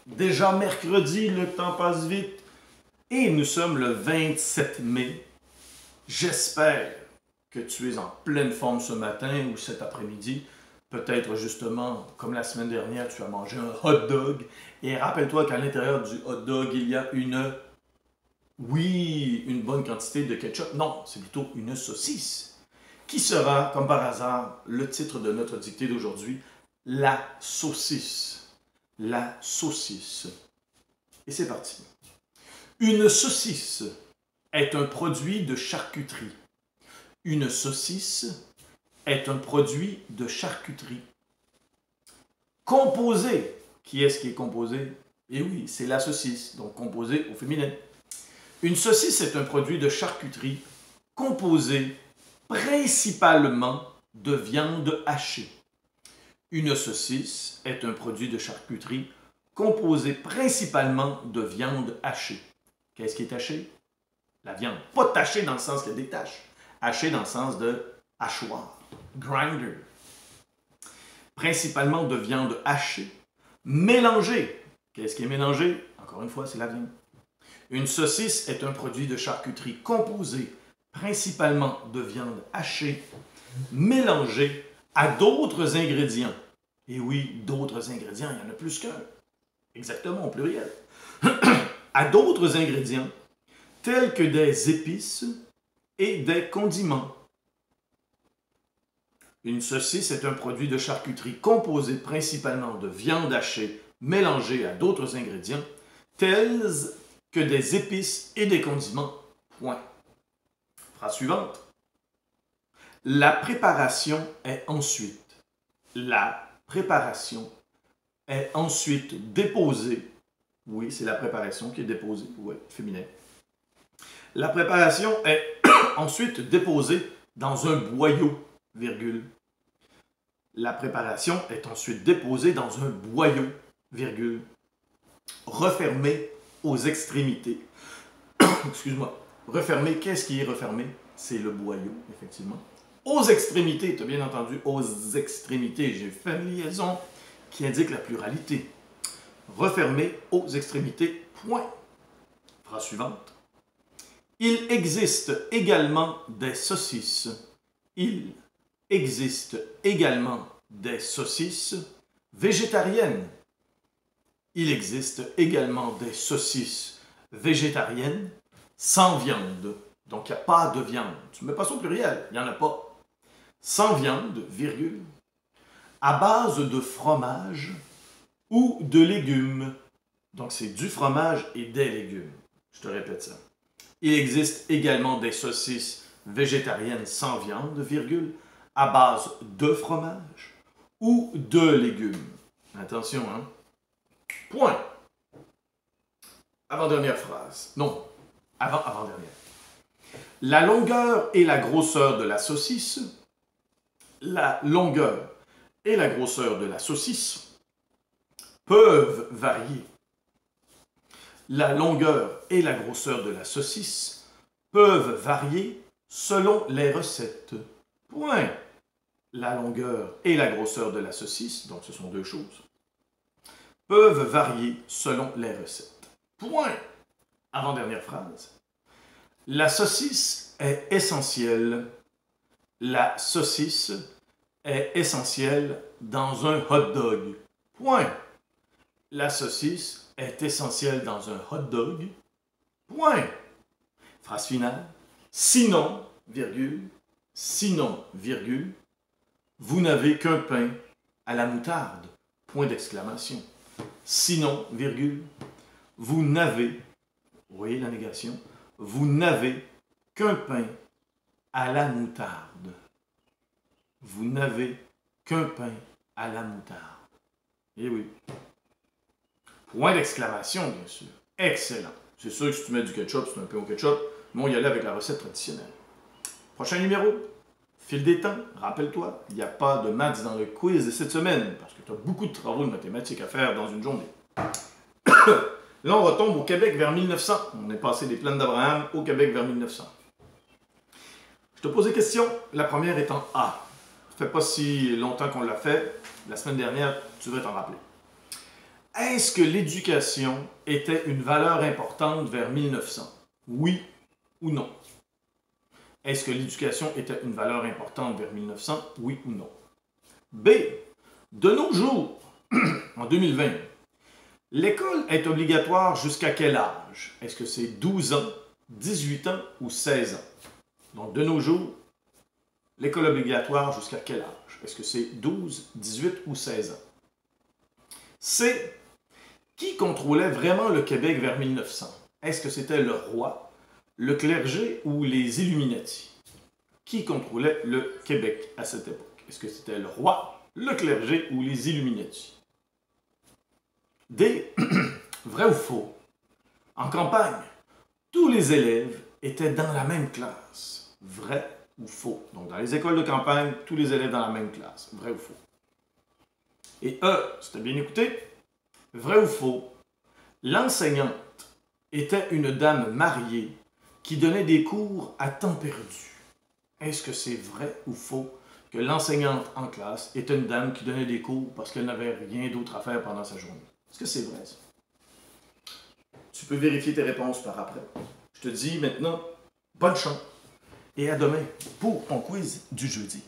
Déjà mercredi, le temps passe vite. Et nous sommes le 27 mai. J'espère que tu es en pleine forme ce matin ou cet après-midi. Peut-être justement, comme la semaine dernière, tu as mangé un hot dog. Et rappelle-toi qu'à l'intérieur du hot dog, il y a une bonne quantité de ketchup. Non, c'est plutôt une saucisse. Qui sera, comme par hasard, le titre de notre dictée d'aujourd'hui, la saucisse. La saucisse. Et c'est parti. Une saucisse est un produit de charcuterie. Une saucisse est un produit de charcuterie. Composé. Qui est-ce qui est composé? Eh oui, c'est la saucisse, donc composé au féminin. Une saucisse est un produit de charcuterie composé principalement de viande hachée. Une saucisse est un produit de charcuterie composé principalement de viande hachée. Qu'est-ce qui est haché? La viande. Pas tachée dans le sens qu'il y a des taches. Hachée dans le sens de hachoir. Grinder. Principalement de viande hachée. Mélangée. Qu'est-ce qui est mélangé? Encore une fois, c'est la viande. Une saucisse est un produit de charcuterie composé principalement de viande hachée, mélangée à d'autres ingrédients. Et oui, d'autres ingrédients, il y en a plus qu'un. Exactement, au pluriel. À d'autres ingrédients, tels que des épices et des condiments. Une saucisse est un produit de charcuterie composé principalement de viande hachée mélangée à d'autres ingrédients, tels que des épices et des condiments. Point. Phrase suivante. La préparation est ensuite. La préparation est ensuite déposée. Oui, c'est la préparation qui est déposée. Oui, féminin. La préparation est ensuite déposée dans un boyau, virgule. La préparation est ensuite déposée dans un boyau, virgule. Refermé aux extrémités. Excuse-moi. Refermé, qu'est-ce qui est refermé? C'est le boyau, effectivement. Aux extrémités, tu as bien entendu, aux extrémités. J'ai fait une liaison qui indique la pluralité. Refermé aux extrémités, point. Phrase suivante. Il existe également des saucisses. Il existe également des saucisses végétariennes. Il existe également des saucisses végétariennes sans viande. Donc, il n'y a pas de viande. Tu ne mets pas ça au pluriel, il n'y en a pas. Sans viande, virgule, à base de fromage ou de légumes. Donc, c'est du fromage et des légumes. Je te répète ça. Il existe également des saucisses végétariennes sans viande, virgule, à base de fromage ou de légumes. Attention, hein? Point. Avant-dernière phrase. Non, avant-dernière. La longueur et la grosseur de la saucisse. La longueur et la grosseur de la saucisse peuvent varier. La longueur et la grosseur de la saucisse peuvent varier selon les recettes. Point. La longueur et la grosseur de la saucisse, donc ce sont deux choses, peuvent varier selon les recettes. Point. Avant-dernière phrase. La saucisse est essentielle. La saucisse est essentielle dans un hot dog. Point. La saucisse est essentielle dans un hot dog. Point. Phrase finale. Sinon, virgule, vous n'avez qu'un pain à la moutarde. Point d'exclamation. Sinon, virgule, vous n'avez, vous voyez la négation, vous n'avez qu'un pain à la moutarde. Vous n'avez qu'un pain à la moutarde. Eh oui. Point d'exclamation, bien sûr. Excellent. C'est sûr que si tu mets du ketchup, c'est un pain au ketchup, mais on y allait avec la recette traditionnelle. Prochain numéro. Fil des temps, rappelle-toi, il n'y a pas de maths dans le quiz de cette semaine, parce que tu as beaucoup de travaux de mathématiques à faire dans une journée. Là, on retombe au Québec vers 1900. On est passé des plaines d'Abraham au Québec vers 1900. Je te pose des questions. La première est en A. Ça fait pas si longtemps qu'on l'a fait. La semaine dernière, tu devrais t'en rappeler. Est-ce que l'éducation était une valeur importante vers 1900? Oui ou non? Est-ce que l'éducation était une valeur importante vers 1900? Oui ou non? B. De nos jours, en 2020, l'école est obligatoire jusqu'à quel âge? Est-ce que c'est 12 ans, 18 ans ou 16 ans? Donc, de nos jours, l'école obligatoire jusqu'à quel âge? Est-ce que c'est 12, 18 ou 16 ans? C. Qui contrôlait vraiment le Québec vers 1900? Est-ce que c'était le roi, le clergé ou les Illuminati? Qui contrôlait le Québec à cette époque? Est-ce que c'était le roi, le clergé ou les Illuminati? D. Vrai ou faux? En campagne, tous les élèves étaient dans la même classe. Vrai ou faux? Donc, dans les écoles de campagne, tous les élèves dans la même classe. Vrai ou faux? Et E, si tu as bien écouté, vrai ou faux? L'enseignante était une dame mariée qui donnait des cours à temps perdu. Est-ce que c'est vrai ou faux que l'enseignante en classe était une dame qui donnait des cours parce qu'elle n'avait rien d'autre à faire pendant sa journée? Est-ce que c'est vrai, ça? Tu peux vérifier tes réponses par après. Je te dis maintenant, bonne chance et à demain pour ton quiz du jeudi.